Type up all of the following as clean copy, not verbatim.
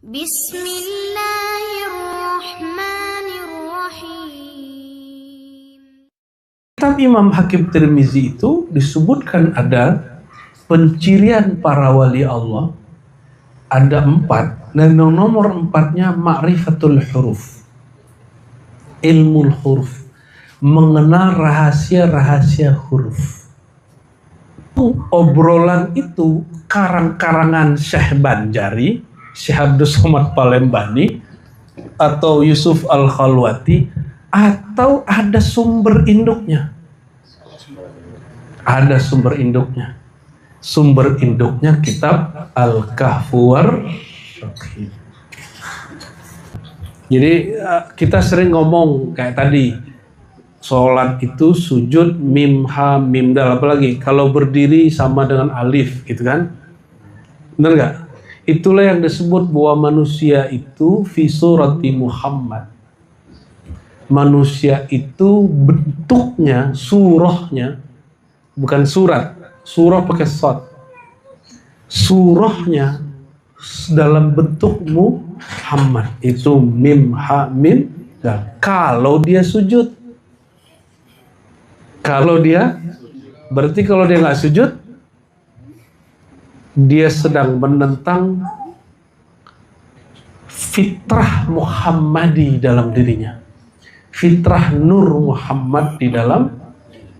Bismillahirrahmanirrahim. Kitab Imam Hakim Tirmizi itu disebutkan ada pencirian para wali Allah. Ada 4, dan nomor 4-nya ma'rifatul huruf, ilmu huruf, mengenal rahasia-rahasia huruf. Obrolan itu karang-karangan Syekh Banjari, Syekh Abdul Somad Palembani, atau Yusuf Al-Khalwati, atau ada sumber induknya? Ada sumber induknya. Sumber induknya kitab Al-Kahfu war-Raqib. Jadi kita sering ngomong kayak tadi, sholat itu sujud mim ha mim dal, apalagi kalau berdiri sama dengan alif gitu kan, benar nggak? Itulah yang disebut bahwa manusia itu fi surati Muhammad. Manusia itu bentuknya, surahnya, bukan surat, surah pakai shad, surahnya dalam bentuk Muhammad, itu mim ha mim dal. Kalau dia sujud, berarti kalau dia nggak sujud, dia sedang menentang fitrah Muhammadi dalam dirinya, fitrah Nur Muhammad di dalam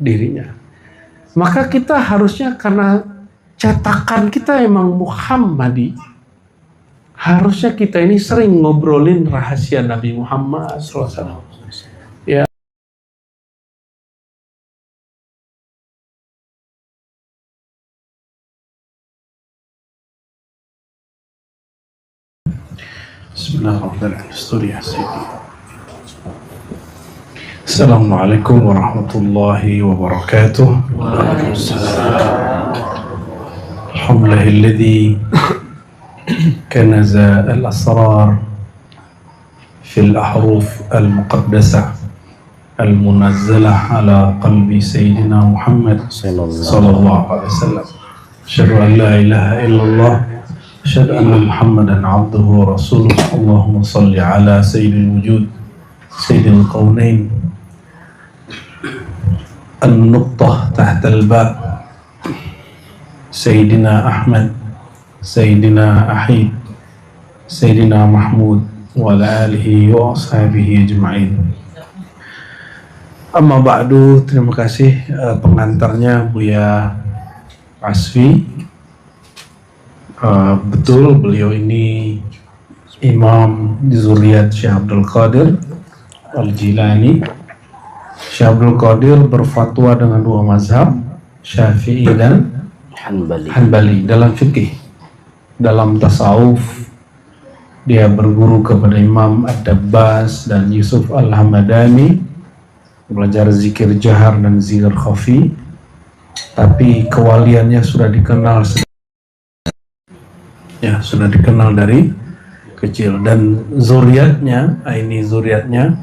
dirinya. Maka kita harusnya, karena cetakan kita emang Muhammadi, harusnya kita ini sering ngobrolin rahasia Nabi Muhammad SAW. Ya. Bismillahirrahmanirrahim. Assalamualaikum warahmatullahi wabarakatuh. Alhamdulillahilladzi kanaza al-asrar fil ahruf al-muqaddasah al-munazzalah ala qalbi sayyidina Muhammad sallallahu alaihi wasallam. Asyhadu an la ilaha illallah, asyhadu anna Muhammadan abduhu wa rasuluh. Allahumma salli ala sayyidil wujud, sayyidil qawnain, an-nuqtah tahta al-ba', Sayyidina Ahmad, Sayyidina Ahid, Sayyidina Mahmud, wa ala alihi wa ashabihi ajma'in. Amma ba'du, terima kasih pengantarnya Buya Asfi. Betul, beliau ini imam zuriat Syekh Abdul Qadir Al-Jilani. Syekh Abdul Qadir berfatwa dengan 2 mazhab, Syafi'i dan Hanbali dalam fikih. Dalam tasawuf dia berguru kepada Imam Ad-Dabbas dan Yusuf Al-Hamadani, belajar zikir jahar dan zikir khafi, tapi kewaliannya sudah dikenal dari kecil. Dan zuriatnya, ini zuriatnya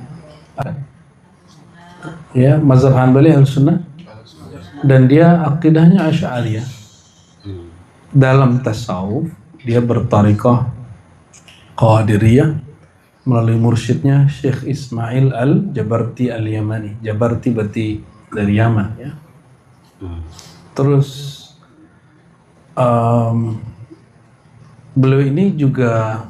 ya mazhab Hanbali al-Sunnah, dan dia akidahnya Asy'ariyah. Dalam tasawuf dia bertariqah Qadiriyah melalui mursyidnya Syekh Ismail Al-Jabarti Al-Yamani. Jabarti berarti dari Yaman ya. Terus beliau ini juga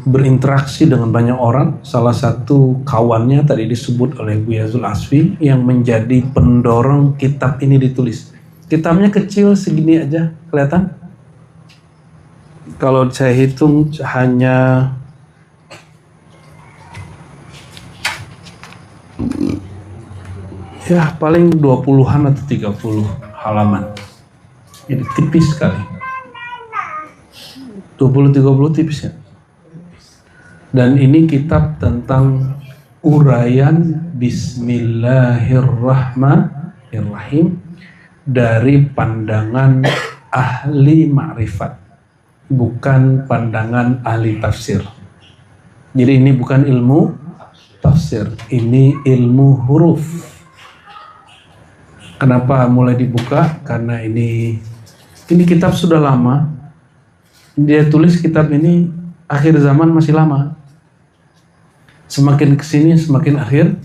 berinteraksi dengan banyak orang. Salah satu kawannya tadi disebut oleh Buya Zul Asfi yang menjadi pendorong kitab ini ditulis. Kitabnya kecil segini aja, kelihatan? Kalau saya hitung hanya ya paling 20-an atau 30 halaman. Jadi tipis sekali. 20-30 tipis ya. Dan ini kitab tentang uraian Bismillahirrahmanirrahim dari pandangan ahli ma'rifat, bukan pandangan ahli tafsir. Jadi ini bukan ilmu tafsir, ini ilmu huruf. Kenapa mulai dibuka? Karena ini kitab sudah lama, dia tulis kitab ini akhir zaman masih lama. Semakin kesini semakin akhir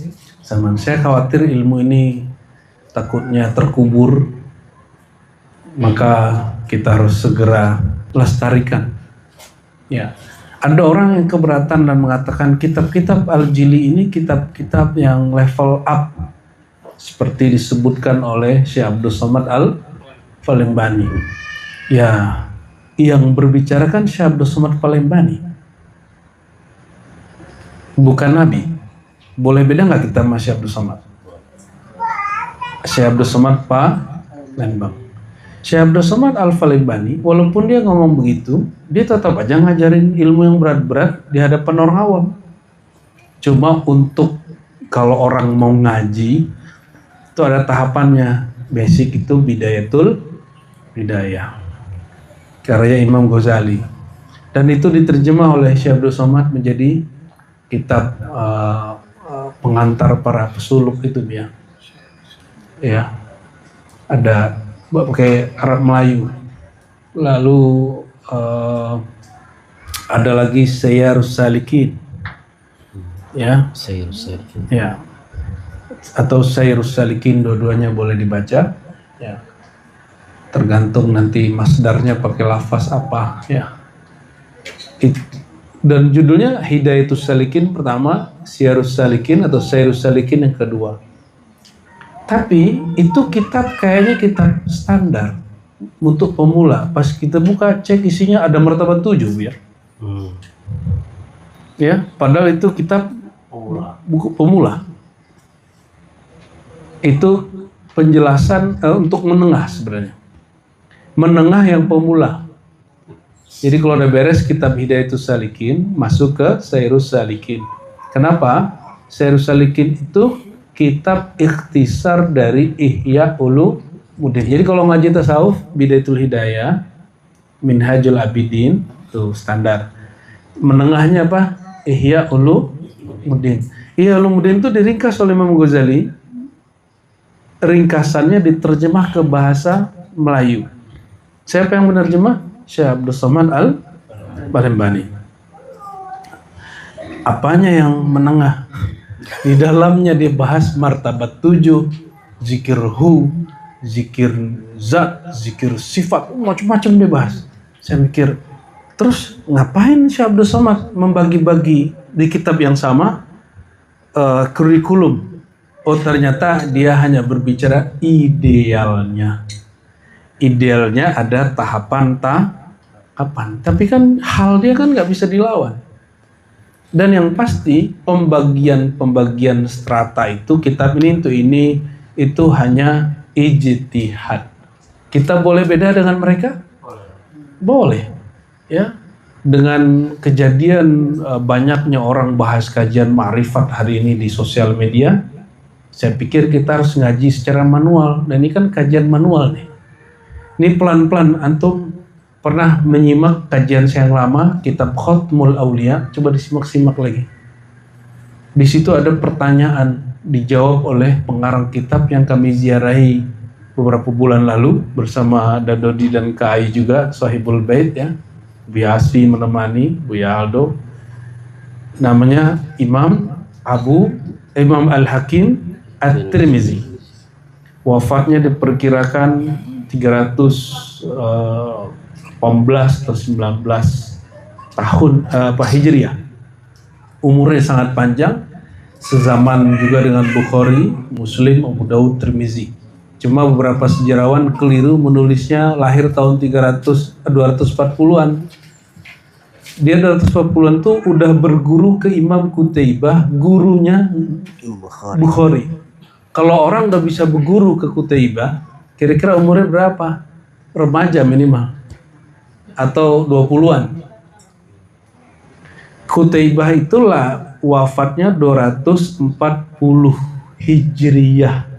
zaman. Saya khawatir ilmu ini takutnya terkubur, maka kita harus segera lestarikan. Ya, ada orang yang keberatan dan mengatakan kitab-kitab Al-Jili ini kitab-kitab yang level up, seperti disebutkan oleh Syekh Abdul Somad Al-Palembani. Ya, yang berbicara kan Syekh Abdul Somad Palembani, bukan Nabi. Boleh beda nggak kita sama Syekh Abdul Somad? Syekh Abdul Somad Palembang. Syekh Abdul Somad Al-Palembani, walaupun dia ngomong begitu, dia tetap aja ngajarin ilmu yang berat-berat di hadapan orang awam. Cuma untuk kalau orang mau ngaji, itu ada tahapannya. Basic itu Bidayatul Hidayah, karya Imam Ghazali. Dan itu diterjemah oleh Syekh Abdul Somad menjadi kitab pengantar para pesuluk itu dia. Ya, ada pakai Arab Melayu. Lalu ada lagi Sayyarus Salikin. Ya, Sayyarus Salikin. Ya. Atau Sayyarus Salikin, dua-duanya boleh dibaca. Ya. Tergantung nanti masdarnya pakai lafaz apa, ya. Dan judulnya Hidayatus Salikin pertama, Sayyarus Salikin atau Sayyarus Salikin yang kedua. Tapi itu kitab kayaknya kitab standar untuk pemula. Pas kita buka cek isinya ada martabat 7 ya. Ya, padahal itu kitab buku pemula. Itu penjelasan untuk menengah sebenarnya. Menengah yang pemula. Jadi kalau udah beres kitab Hidayatus Salikin, masuk ke Sayyarus Salikin. Kenapa? Sayyarus Salikin itu kitab ikhtisar dari Ihya Ulumuddin. Jadi kalau ngaji tasawuf, Bidayatul Hidayah, Minhajul Abidin, itu standar. Menengahnya apa? Ihya Ulumuddin. Ihya Ulumuddin itu diringkas oleh Imam Ghazali. Ringkasannya diterjemah ke bahasa Melayu. Siapa yang menerjemah? Syekh Abdul Somad Al-Palembani. Apanya yang menengah? Di dalamnya dia bahas martabat 7, zikir hu, zikir zat, zikir sifat, macam-macam dia bahas. Saya mikir, terus ngapain Syekh Abdul Somad membagi-bagi di kitab yang sama kurikulum? Oh, ternyata dia hanya berbicara idealnya. Idealnya ada tahapan. Tapi kan hal dia kan nggak bisa dilawan. Dan yang pasti pembagian strata itu kitab ini itu hanya ijtihad. Kita boleh beda dengan mereka? Boleh. Ya. Dengan kejadian banyaknya orang bahas kajian ma'rifat hari ini di sosial media, saya pikir kita harus ngaji secara manual. Dan ini kan kajian manual nih. Ini pelan-pelan antum pernah menyimak kajian saya yang lama, kitab Khatmul Aulia, coba disimak-simak lagi. Di situ ada pertanyaan dijawab oleh pengarang kitab yang kami ziarahi beberapa bulan lalu bersama Dadodi dan Kai juga, Sahibul Bait ya. Biasi menemani Buya Aldo. Namanya Imam Al-Hakim At-Tirmizi. Wafatnya diperkirakan 318 atau 19 tahun Hijriah. Umurnya sangat panjang, sezaman juga dengan Bukhari, Muslim, Abu Daud, Tirmizi. Cuma beberapa sejarawan keliru menulisnya lahir tahun 240-an. Dia 240-an tuh udah berguru ke Imam Qutaibah, gurunya Bukhari. Kalau orang udah bisa berguru ke Qutaibah, kira-kira umurnya berapa? Remaja minimal. Atau 20-an. Qutaibah itulah wafatnya 240 Hijriyah.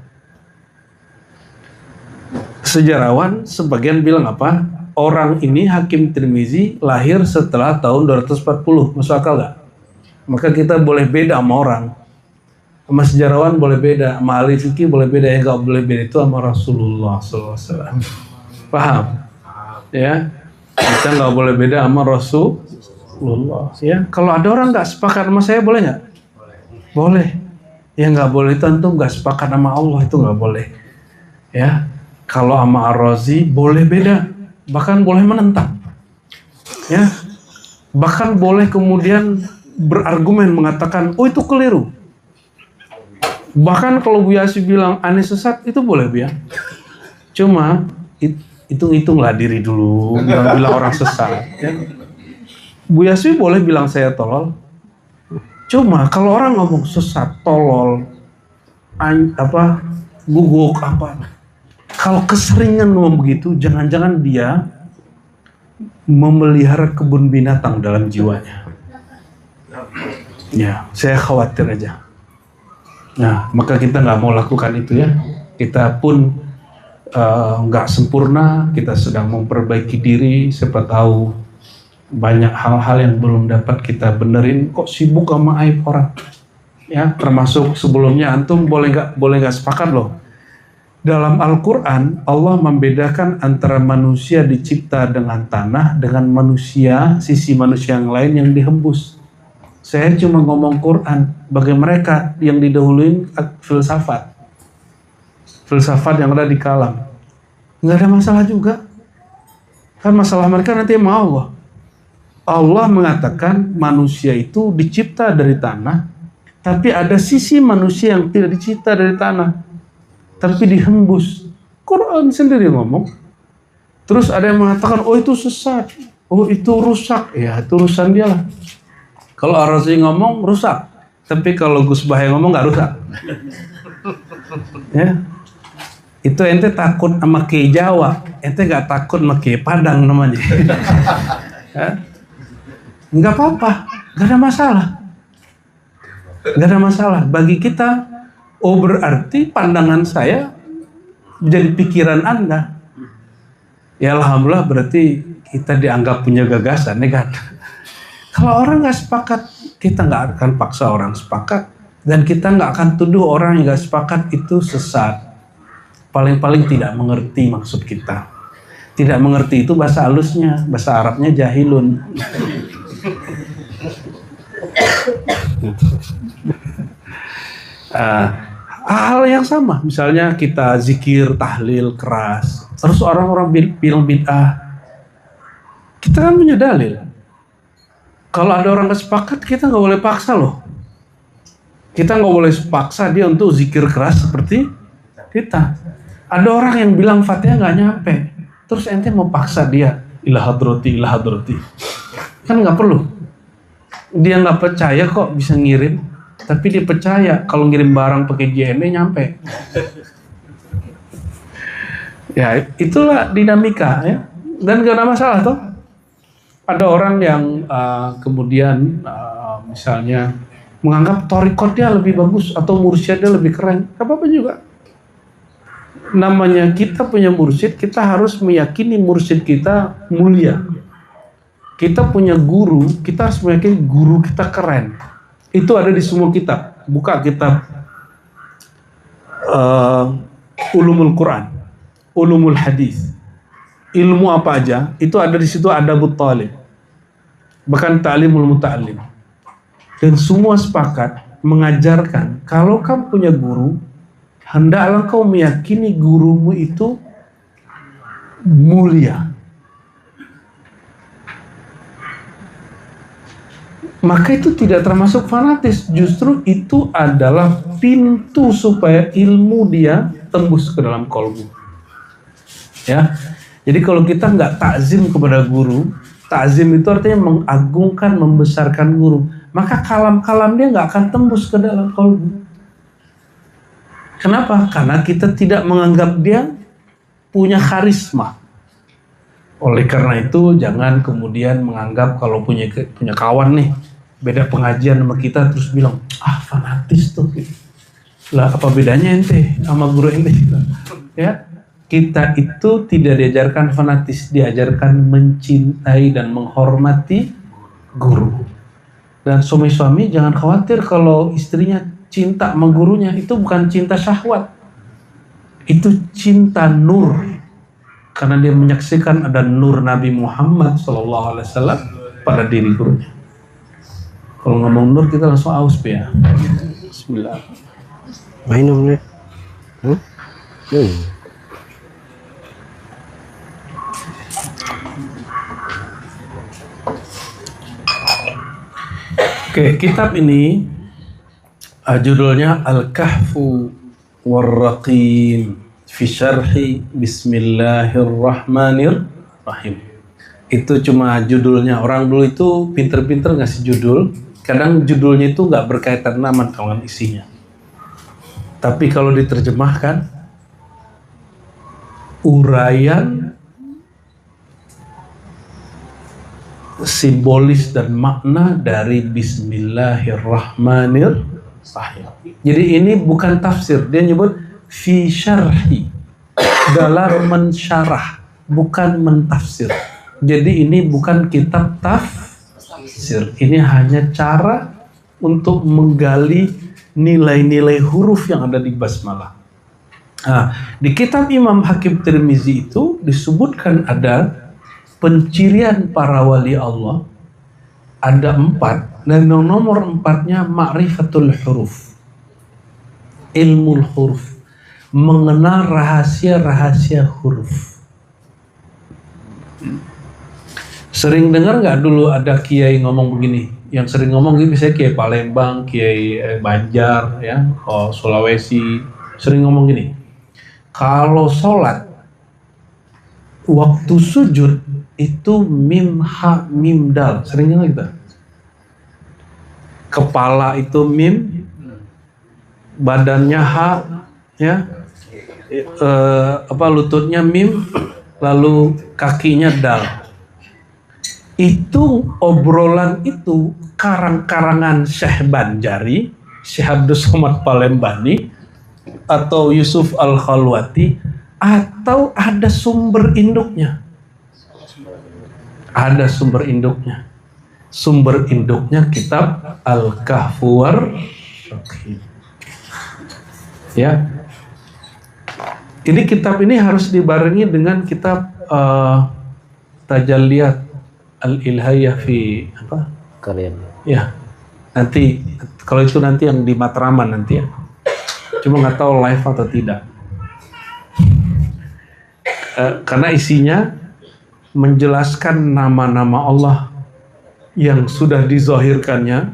Sejarawan sebagian bilang apa? Orang ini Hakim Tirmizi lahir setelah tahun 240. Masuk akal gak? Maka kita boleh beda sama orang. Sama sejarawan boleh beda, sama ahli fikih boleh beda. Yang gak boleh beda itu sama Rasulullah SAW. Paham? Ya. Kita nggak boleh beda sama Rasulullah. Ya, kalau ada orang nggak sepakat sama saya, boleh nggak? Boleh. Ya nggak boleh itu antum nggak sepakat sama Allah, itu nggak boleh. Ya, kalau sama Ar-Razi boleh beda, bahkan boleh menentang. Ya, bahkan boleh kemudian berargumen mengatakan, oh itu keliru. Bahkan kalau Bu Yasi bilang aneh sesat, itu boleh Bu ya. Cuma hitung-hitunglah diri dulu, bilang orang sesat. Ya. Bu Yasi boleh bilang saya tolol. Cuma kalau orang ngomong sesat, tolol, guguk apa, kalau keseringan ngomong begitu, jangan-jangan dia memelihara kebun binatang dalam jiwanya. Ya, saya khawatir aja. Nah, maka kita nggak mau lakukan itu ya. Kita pun nggak sempurna, kita sedang memperbaiki diri. Siapa tahu banyak hal-hal yang belum dapat kita benerin. Kok sibuk sama aib orang? Ya, termasuk sebelumnya antum boleh nggak sepakat loh. Dalam Al-Quran, Allah membedakan antara manusia dicipta dengan tanah dengan manusia, sisi manusia yang lain yang dihembus. Saya cuma ngomong Quran, bagi mereka yang didahuluin filsafat yang ada di kalam. Nggak ada masalah juga. Kan masalah mereka nanti sama Allah. Allah mengatakan manusia itu dicipta dari tanah, tapi ada sisi manusia yang tidak dicipta dari tanah, tapi dihembus. Quran sendiri ngomong. Terus ada yang mengatakan, oh itu sesat, oh itu rusak. Ya itu urusan dia lah. Kalau Ar-Razi ngomong rusak, tapi kalau Gus Bah yang ngomong nggak rusak. Ya, itu ente takut sama Kiai Jawa, ente nggak takut sama Kiai Padang namanya. Ya? Nggak apa-apa, nggak ada masalah, nggak ada masalah. Bagi kita, oh berarti pandangan saya menjadi pikiran Anda. Ya alhamdulillah berarti kita dianggap punya gagasan, ya kan? Kalau orang nggak sepakat, kita nggak akan paksa orang sepakat. Dan kita nggak akan tuduh orang yang nggak sepakat itu sesat. Paling-paling tidak mengerti maksud kita. Tidak mengerti itu bahasa halusnya, bahasa Arabnya jahilun. Hal yang sama, misalnya kita zikir, tahlil, keras. Terus orang-orang bilang bid'ah. Kita kan punya dalil. Kalau ada orang kesepakat, kita nggak boleh paksa loh. Kita nggak boleh paksa dia untuk zikir keras seperti kita. Ada orang yang bilang Fatihah nggak nyampe, terus ente mau paksa dia ilah hadrati. Kan nggak perlu. Dia nggak percaya kok bisa ngirim, tapi dia percaya kalau ngirim barang pakai JNE nyampe. Ya itulah dinamika ya, dan nggak ada masalah toh. Ada orang yang kemudian misalnya menganggap thariqat dia lebih bagus atau mursyid dia lebih keren, apa-apa juga. Namanya kita punya mursyid, kita harus meyakini mursyid kita mulia. Kita punya guru, kita harus meyakini guru kita keren. Itu ada di semua kitab. Buka kitab ulumul Quran, ulumul hadis. Ilmu apa aja, itu ada di situ, adabut talib. Bahkan ta'limul muta'allim. Dan semua sepakat mengajarkan, kalau kamu punya guru, hendaklah kau meyakini gurumu itu mulia. Maka itu tidak termasuk fanatis. Justru itu adalah pintu supaya ilmu dia tembus ke dalam kolbu. Ya. Jadi kalau kita nggak takzim kepada guru, takzim itu artinya mengagungkan, membesarkan guru, maka kalam-kalam dia nggak akan tembus ke dalam kolbu. Kenapa? Karena kita tidak menganggap dia punya karisma. Oleh karena itu, jangan kemudian menganggap kalau punya kawan nih, beda pengajian sama kita, terus bilang, fanatis tuh. Lah apa bedanya ente sama guru ente? Ya. Kita itu tidak diajarkan fanatis, diajarkan mencintai dan menghormati guru. Dan suami-suami jangan khawatir kalau istrinya cinta sama gurunya, itu bukan cinta syahwat. Itu cinta nur. karena dia menyaksikan ada nur Nabi Muhammad SAW pada diri gurunya. Kalau ngomong nur kita langsung aus ya. Bismillah. Minum nih. Oke, kitab ini judulnya Al-Kahfu War-Raqim fi Syarhi Bismillahirrahmanirrahim. Itu cuma judulnya. Orang dulu itu pinter-pinter ngasih judul. Kadang judulnya itu nggak berkaitan nama dengan isinya. Tapi kalau diterjemahkan, uraian simbolis dan makna dari Bismillahirrahmanirrahim. Jadi ini bukan tafsir, dia nyebut fi syarhi, dalam mensyarah, bukan mentafsir. Jadi ini bukan kitab tafsir, ini hanya cara untuk menggali nilai-nilai huruf yang ada di basmalah. Nah, di kitab Imam Hakim Tirmizi itu disebutkan ada pencirian para wali Allah, ada 4, dan nomor 4-nya ma'rifatul huruf, ilmu huruf, mengenal rahasia-rahasia huruf. Sering dengar nggak dulu ada kiai ngomong begini? Yang sering ngomong gitu misalnya Kiai Palembang, Kiai Banjar, ya, Sulawesi, sering ngomong gini. Kalau sholat, waktu sujud itu mim ha mim dal, sering dengar kita. Kepala itu mim, badannya ha, ya, lututnya mim, lalu kakinya dal. Itu obrolan itu karang-karangan Syekh Banjari, Syekh Abdus Somad Palembani, atau Yusuf Al-Khalwati, atau ada sumber induknya. Ada sumber induknya. Sumber induknya kitab Al-Kahfu War-Raqim. Ya. Ini kitab ini harus dibarengi dengan kitab Tajalliyat Al-Ilhiyah fi apa? Kalian. Ya. Nanti kalau itu nanti yang di Matraman nanti ya. Cuma nggak tahu live atau tidak. Karena isinya menjelaskan nama-nama Allah yang sudah dizahirkannya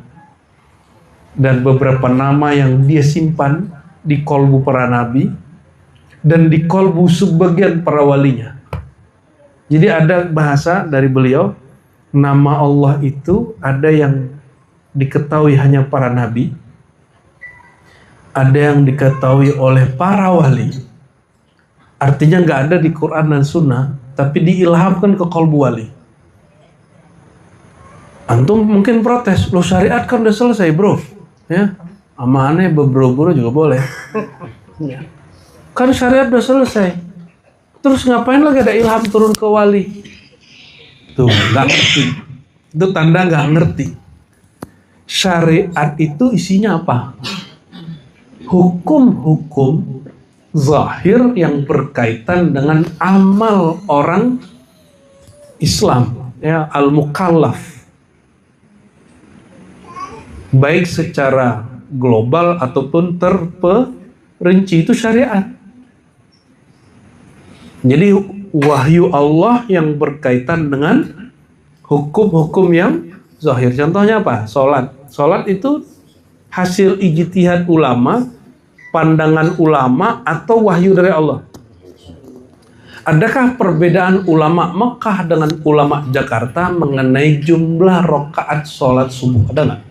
dan beberapa nama yang dia simpan di kolbu para nabi dan di kolbu sebagian para walinya. Jadi ada bahasa dari beliau, nama Allah itu ada yang diketahui hanya para nabi, ada yang diketahui oleh para wali. Artinya nggak ada di Quran dan Sunnah, tapi diilhamkan ke kolbu wali. Antum mungkin protes, lo syariat kan udah selesai bro, ya, sama aneh berburu-buru juga boleh. Kan syariat udah selesai, terus ngapain lagi ada ilham turun ke wali? Tuh, nggak ngerti. Itu tanda nggak ngerti. Syariat itu isinya apa? Hukum-hukum zahir yang berkaitan dengan amal orang Islam, ya, al-mukallaf, baik secara global ataupun terperinci, itu syariat. Jadi wahyu Allah yang berkaitan dengan hukum-hukum yang zahir. Contohnya apa? Salat. Salat itu hasil ijtihad ulama, pandangan ulama, atau wahyu dari Allah. Adakah perbedaan ulama Mekah dengan ulama Jakarta mengenai jumlah rakaat sholat subuh? Ada nggak?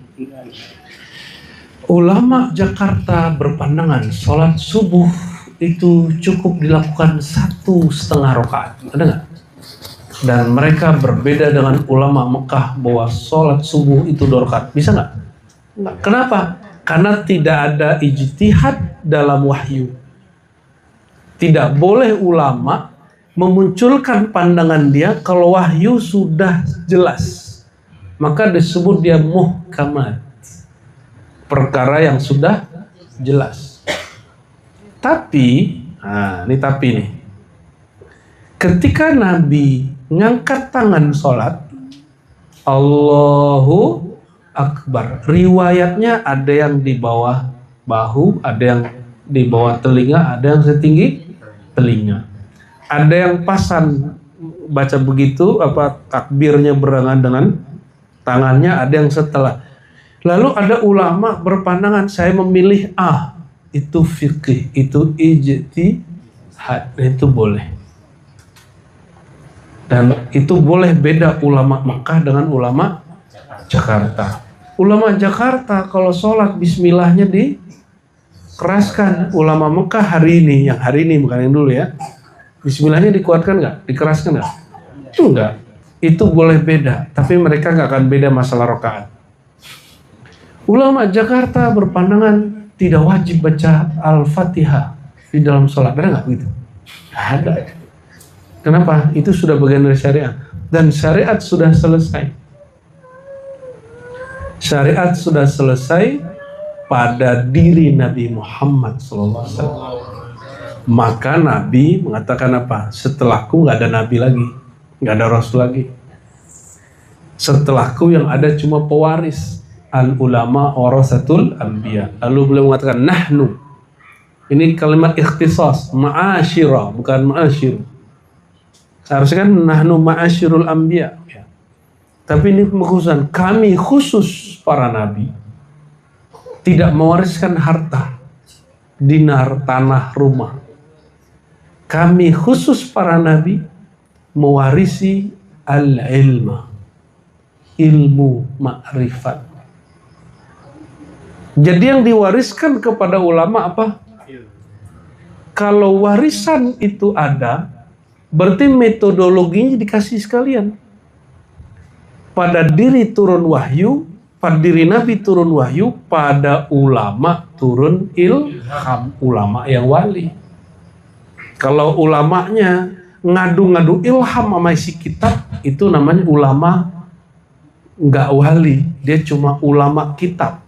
Ulama Jakarta berpandangan sholat subuh itu cukup dilakukan 1,5 rakaat. Ada nggak? Dan mereka berbeda dengan ulama Mekah bahwa sholat subuh itu 2 rakaat. Bisa nggak? Kenapa? Karena tidak ada ijtihad dalam wahyu. Tidak boleh ulama memunculkan pandangan dia kalau wahyu sudah jelas. Maka disebut dia muhkamat. Perkara yang sudah jelas. Tapi, ini tapi nih. Ketika Nabi ngangkat tangan sholat, Allahu Akbar. Riwayatnya ada yang di bawah bahu, ada yang di bawah telinga, ada yang setinggi telinga. Ada yang pasan baca begitu, takbirnya berengan dengan tangannya, ada yang setelah. Lalu ada ulama berpandangan, saya memilih A, itu fikih, itu ijtihad, itu boleh. Dan itu boleh beda ulama Mekah dengan ulama Jakarta. Ulama Jakarta kalau sholat bismillahnya dikeraskan. Ulama Mekah hari ini, yang hari ini bukan yang dulu ya, bismillahnya dikuatkan nggak? Dikeraskan nggak? Itu enggak. Itu boleh beda, tapi mereka nggak akan beda masalah rakaat. Ulama Jakarta berpandangan tidak wajib baca Al-Fatihah di dalam sholat. Ada nggak begitu? Ada. Kenapa? Itu sudah bagian dari syariat. Dan syariat sudah selesai. Syariat sudah selesai pada diri Nabi Muhammad SAW. Maka Nabi mengatakan apa? Setelahku nggak ada Nabi lagi, nggak ada Rasul lagi. Setelahku yang ada cuma pewaris. Al-ulama warasatul anbiya. Lalu beliau mengatakan nahnu. Ini kalimat ikhtisas, ma'asyira, bukan ma'asyir. Seharusnya kan nahnu ma'asyirul anbiya. Ya. Tapi ini pengkhususan, kami khusus para nabi tidak mewariskan harta, dinar, tanah, rumah. Kami khusus para nabi mewarisi al-ilma, ilmu ma'rifat. Jadi yang diwariskan kepada ulama apa? Kalau warisan itu ada, berarti metodologinya dikasih sekalian. Pada diri turun wahyu, pada diri Nabi turun wahyu, pada ulama turun ilham, ulama yang wali. Kalau ulamanya ngadu-ngadu ilham sama isi kitab, itu namanya ulama nggak wali, dia cuma ulama kitab.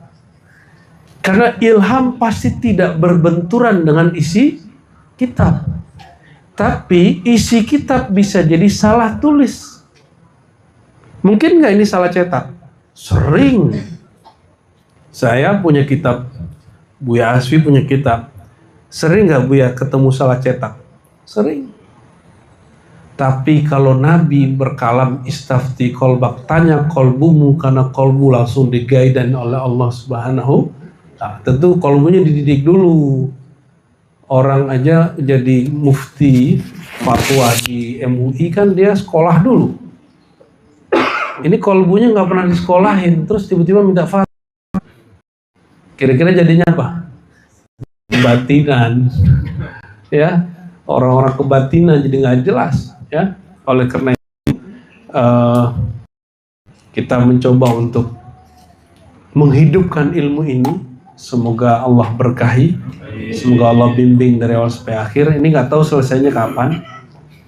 Karena ilham pasti tidak berbenturan dengan isi kitab. Tapi isi kitab bisa jadi salah tulis. Mungkin nggak ini salah cetak? Sering. Saya punya kitab, Buya Asfi punya kitab. Sering nggak Buya ketemu salah cetak? Sering. Tapi kalau Nabi berkalam istafti kolbak, tanya kolbumu, karena kolbu langsung digaidan oleh Allah Subhanahu. Nah, tentu kolbunya dididik dulu. Orang aja jadi mufti fatwa di MUI kan dia sekolah dulu. Ini kolbunya nggak pernah disekolahin, terus tiba-tiba minta fatwa. Kira-kira jadinya apa? Kebatinan, ya, orang-orang kebatinan jadi nggak jelas, ya. Oleh karena itu kita mencoba untuk menghidupkan ilmu ini. Semoga Allah berkahi, semoga Allah bimbing dari awal sampai akhir. Ini nggak tahu selesainya kapan.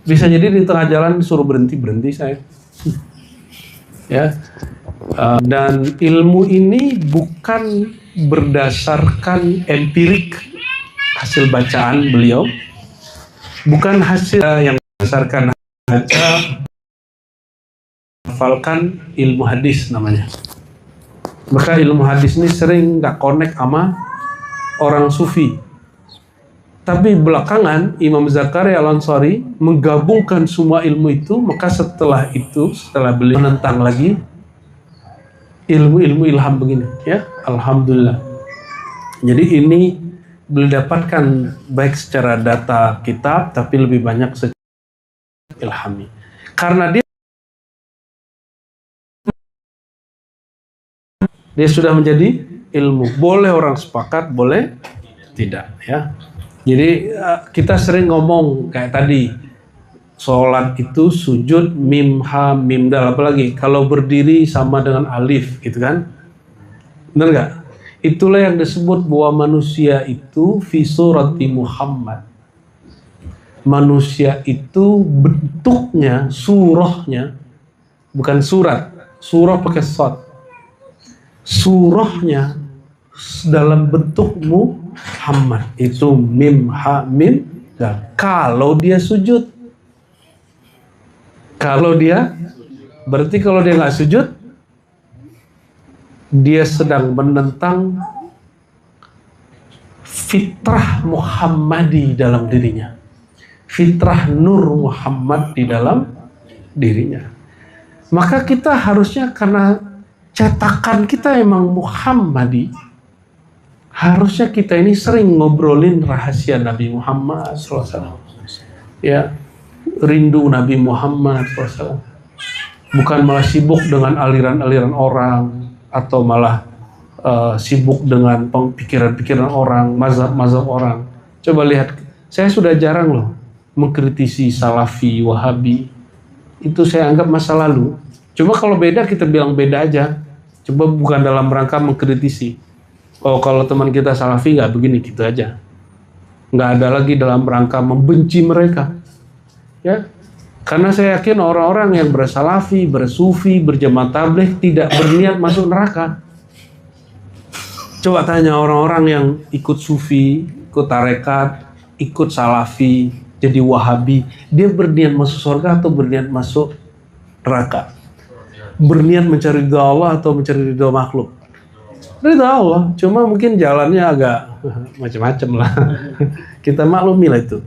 Bisa jadi di tengah jalan disuruh berhenti saya. Ya, dan ilmu ini bukan berdasarkan empirik hasil bacaan beliau, bukan hasil yang berdasarkan baca hafalkan ilmu hadis namanya. Maka ilmu hadis ini sering nggak connect sama orang sufi. Tapi belakangan Imam Zakaria Al-Ansari menggabungkan semua ilmu itu. Maka setelah itu, setelah beliau menentang lagi ilmu-ilmu ilham begini, ya, alhamdulillah. Jadi ini beliau dapatkan baik secara data kitab, tapi lebih banyak secara ilhami. Karena dia sudah menjadi ilmu. Boleh orang sepakat, boleh tidak, ya. Jadi kita sering ngomong kayak tadi, sholat itu sujud mim ha mim dal, apalagi kalau berdiri sama dengan alif, gitu kan? Benar nggak? Itulah yang disebut bahwa manusia itu fi surati Muhammad. Manusia itu bentuknya, surahnya, bukan surat. Surah pakai shad. Surahnya dalam bentuk Muhammad, itu mim ha mim dal. Kalau dia sujud, Kalau dia, berarti kalau dia nggak sujud, dia sedang menentang fitrah Muhammadi dalam dirinya. Fitrah Nur Muhammad di dalam dirinya. Maka kita harusnya, karena cetakan kita emang Muhammadi, harusnya kita ini sering ngobrolin rahasia Nabi Muhammad SAW. Ya, rindu Nabi Muhammad SAW. Bukan malah sibuk dengan aliran-aliran orang, atau malah sibuk dengan pikiran-pikiran orang, mazhab-mazhab orang. Coba lihat, saya sudah jarang loh mengkritisi Salafi, Wahabi. Itu saya anggap masa lalu. Cuma kalau beda kita bilang beda aja. Coba bukan dalam rangka mengkritisi. Oh, kalau teman kita Salafi nggak begini, gitu aja. Nggak ada lagi dalam rangka membenci mereka. Ya, karena saya yakin orang-orang yang bersalafi, bersufi, berjamaah tabligh tidak berniat masuk neraka. Coba tanya orang-orang yang ikut sufi, ikut tarekat, ikut salafi, jadi wahabi, dia berniat masuk surga atau berniat masuk neraka? Berniat mencari ridha Allah atau mencari ridha makhluk? Ridha Allah, cuma mungkin jalannya agak macam-macam lah. Kita maklumi lah itu.